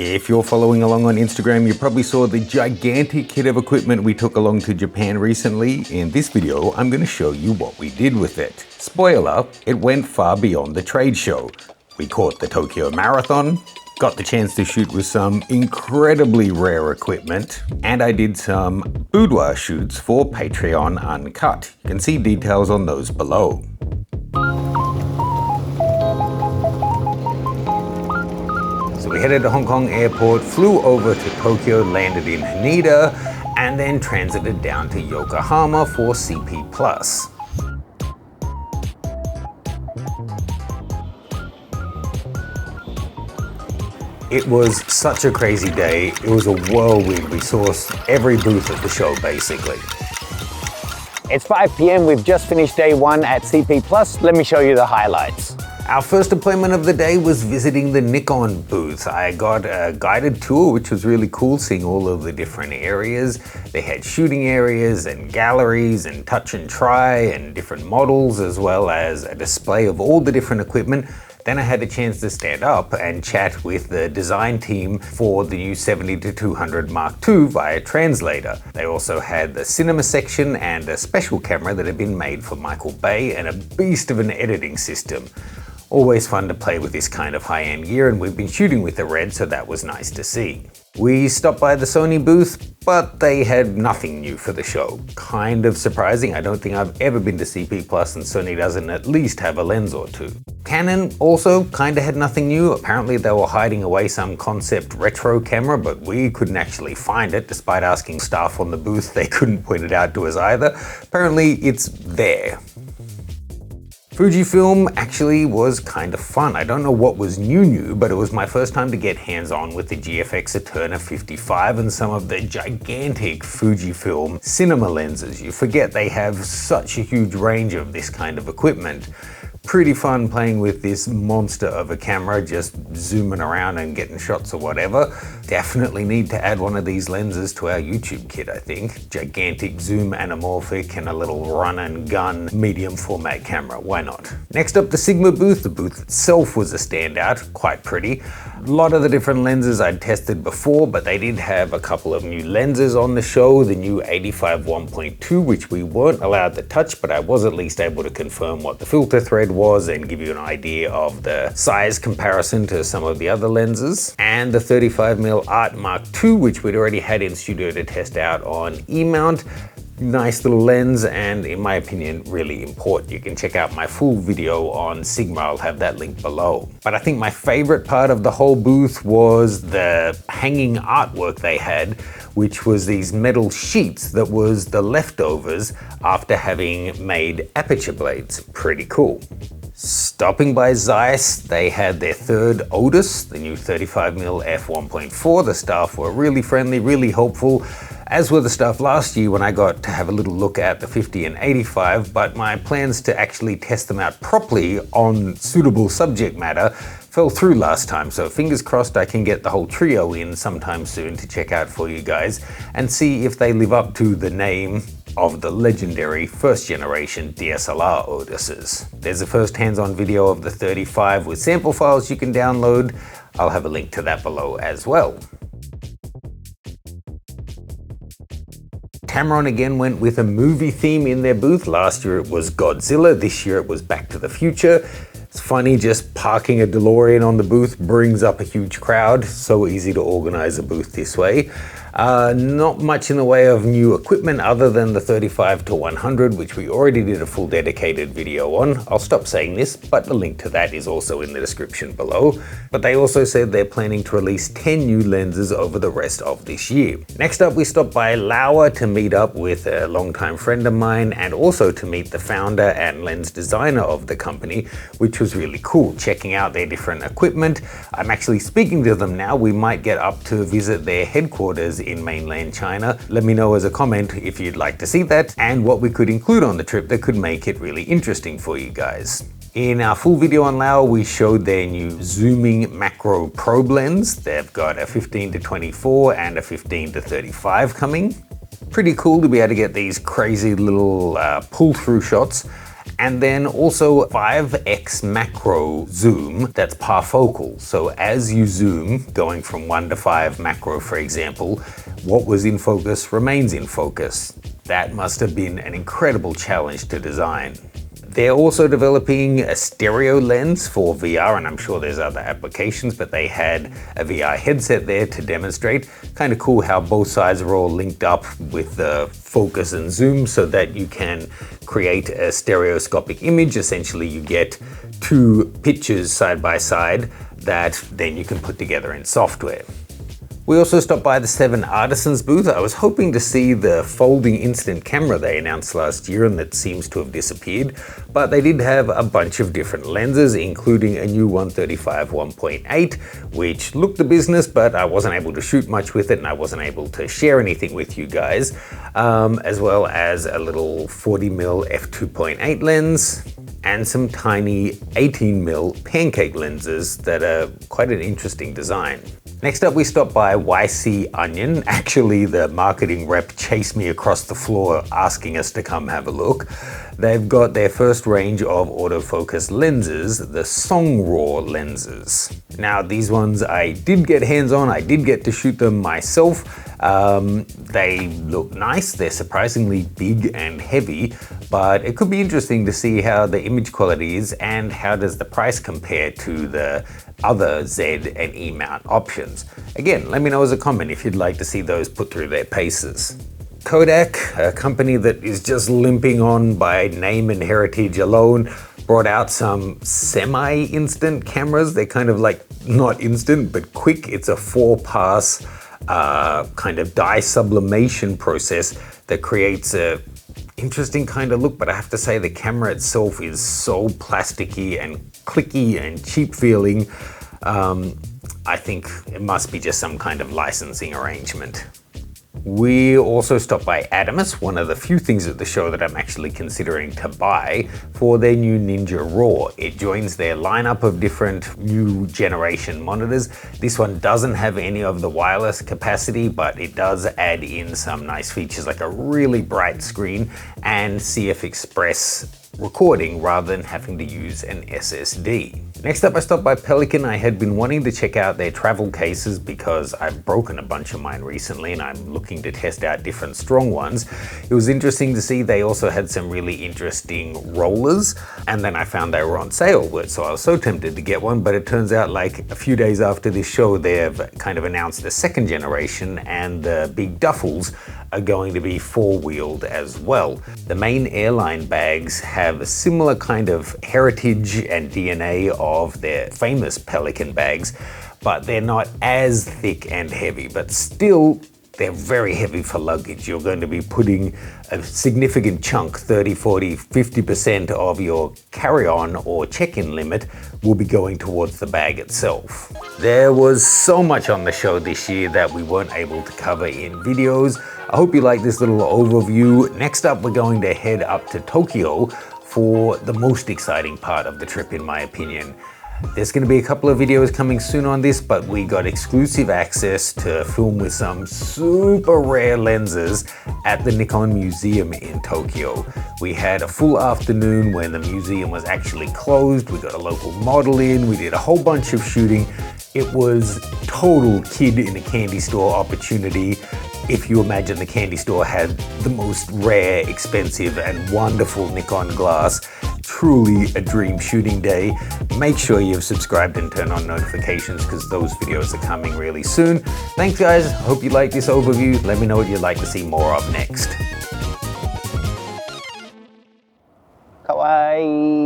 If you're following along on Instagram, you probably saw the gigantic kit of equipment we took along to Japan recently. In this video, I'm going to show you what we did with it. Spoiler, it went far beyond the trade show. We caught the Tokyo Marathon, got the chance to shoot with some incredibly rare equipment, and I did some boudoir shoots for Patreon Uncut. You can see details on those below. So we headed to Hong Kong airport, flew over to Tokyo, landed in Haneda, and then transited down to Yokohama for CP+. It was such a crazy day. It was a whirlwind. We saw every booth at the show, basically. It's 5 p.m. We've just finished day one at CP+. Let me show you the highlights. Our first appointment of the day was visiting the Nikon booth. I got a guided tour, which was really cool, seeing all of the different areas. They had shooting areas and galleries and touch and try and different models, as well as a display of all the different equipment. Then I had a chance to stand up and chat with the design team for the new 70-200 Mark II via translator. They also had the cinema section and a special camera that had been made for Michael Bay and a beast of an editing system. Always fun to play with this kind of high-end gear, and we've been shooting with the Red, so that was nice to see. We stopped by the Sony booth, but they had nothing new for the show. Kind of surprising. I don't think I've ever been to CP+, and Sony doesn't at least have a lens or two. Canon also kinda had nothing new. Apparently they were hiding away some concept retro camera, but we couldn't actually find it. Despite asking staff on the booth, they couldn't point it out to us either. Apparently it's there. Fujifilm actually was kind of fun. I don't know what was new, but it was my first time to get hands-on with the GFX Eterna 55 and some of the gigantic Fujifilm cinema lenses. You forget they have such a huge range of this kind of equipment. Pretty fun playing with this monster of a camera, just zooming around and getting shots or whatever. Definitely need to add one of these lenses to our YouTube kit, I think. Gigantic zoom anamorphic and a little run and gun medium format camera, why not? Next up, the Sigma booth. The booth itself was a standout, quite pretty. A lot of the different lenses I'd tested before, but they did have a couple of new lenses on the show. The new 85 1.2, which we weren't allowed to touch, but I was at least able to confirm what the filter thread was and give you an idea of the size comparison to some of the other lenses. And the 35mm Art Mark II, which we'd already had in studio to test out on E-mount. Nice little lens, and in my opinion, really important. You can check out my full video on Sigma, I'll have that link below. But I think my favorite part of the whole booth was the hanging artwork they had, which was these metal sheets that was the leftovers after having made aperture blades. Pretty cool. Stopping by Zeiss, they had their third Otis, the new 35mm f1.4. The staff were really friendly, really helpful, as were the staff last year when I got to have a little look at the 50 and 85, but my plans to actually test them out properly on suitable subject matter fell through last time, so fingers crossed I can get the whole trio in sometime soon to check out for you guys and see if they live up to the name of the legendary first generation DSLR Otises. There's a first hands-on video of the 35 with sample files you can download. I'll have a link to that below as well. Tamron again went with a movie theme in their booth. Last year it was Godzilla, this year it was Back to the Future. It's funny, just parking a DeLorean on the booth brings up a huge crowd. So easy to organize a booth this way. Not much in the way of new equipment other than the 35-100, which we already did a full dedicated video on. I'll stop saying this, but the link to that is also in the description below. But they also said they're planning to release 10 new lenses over the rest of this year. Next up, we stopped by Laowa to meet up with a longtime friend of mine and also to meet the founder and lens designer of the company, which was really cool, checking out their different equipment. I'm actually speaking to them now. We might get up to visit their headquarters in mainland China. Let me know as a comment if you'd like to see that and what we could include on the trip that could make it really interesting for you guys. In our full video on Laowa, we showed their new zooming macro probe lens. They've got a 15-24 and a 15-35 coming. Pretty cool to be able to get these crazy little pull-through shots. And then also 5x macro zoom that's parfocal. So as you zoom, going from 1 to 5 macro, for example, what was in focus remains in focus. That must have been an incredible challenge to design. They're also developing a stereo lens for VR, and I'm sure there's other applications, but they had a VR headset there to demonstrate. Kind of cool how both sides are all linked up with the focus and zoom so that you can create a stereoscopic image. Essentially, you get two pictures side by side that then you can put together in software. We also stopped by the 7 Artisans booth. I was hoping to see the folding instant camera they announced last year and that seems to have disappeared, but they did have a bunch of different lenses, including a new 135 1.8, which looked the business, but I wasn't able to shoot much with it and I wasn't able to share anything with you guys, as well as a little 40mm f2.8 lens and some tiny 18mm pancake lenses that are quite an interesting design. Next up, we stopped by YC Onion. Actually, the marketing rep chased me across the floor asking us to come have a look. They've got their first range of autofocus lenses, the Songraw lenses. Now, these ones I did get hands on, I did get to shoot them myself. They look nice, they're surprisingly big and heavy, but it could be interesting to see how the image quality is and how does the price compare to the other Z and E mount options. Again, let me know as a comment if you'd like to see those put through their paces. Kodak, a company that is just limping on by name and heritage alone, brought out some semi-instant cameras. They're kind of like not instant, but quick. It's a 4-pass kind of dye sublimation process that creates a interesting kind of look, but I have to say the camera itself is so plasticky and clicky and cheap feeling. I think it must be just some kind of licensing arrangement. We also stopped by Adamus, one of the few things at the show that I'm actually considering to buy, for their new Ninja Raw. It joins their lineup of different new generation monitors. This one doesn't have any of the wireless capacity, but it does add in some nice features like a really bright screen and CF Express recording rather than having to use an SSD. Next up, I stopped by Pelican. I had been wanting to check out their travel cases because I've broken a bunch of mine recently and I'm looking to test out different strong ones. It was interesting to see they also had some really interesting rollers, and then I found they were on sale, so I was so tempted to get one, but it turns out like a few days after this show, they've kind of announced the second generation and the big duffels are going to be 4-wheeled as well. The main airline bags have a similar kind of heritage and DNA of their famous Pelican bags, but they're not as thick and heavy, but still they're very heavy for luggage. You're going to be putting a significant chunk, 30, 40, 50% of your carry-on or check-in limit will be going towards the bag itself. There was so much on the show this year that we weren't able to cover in videos. I hope you like this little overview. Next up, we're going to head up to Tokyo for the most exciting part of the trip, in my opinion. There's going to be a couple of videos coming soon on this, but we got exclusive access to film with some super rare lenses at the Nikon Museum in Tokyo. We had a full afternoon when the museum was actually closed. We got a local model in, we did a whole bunch of shooting. It was total kid in a candy store opportunity. If you imagine the candy store had the most rare, expensive, and wonderful Nikon glass, truly a dream shooting day. Make sure you've subscribed and turned on notifications because those videos are coming really soon. Thanks guys, hope you like this overview. Let me know what you'd like to see more of next. Kawaii.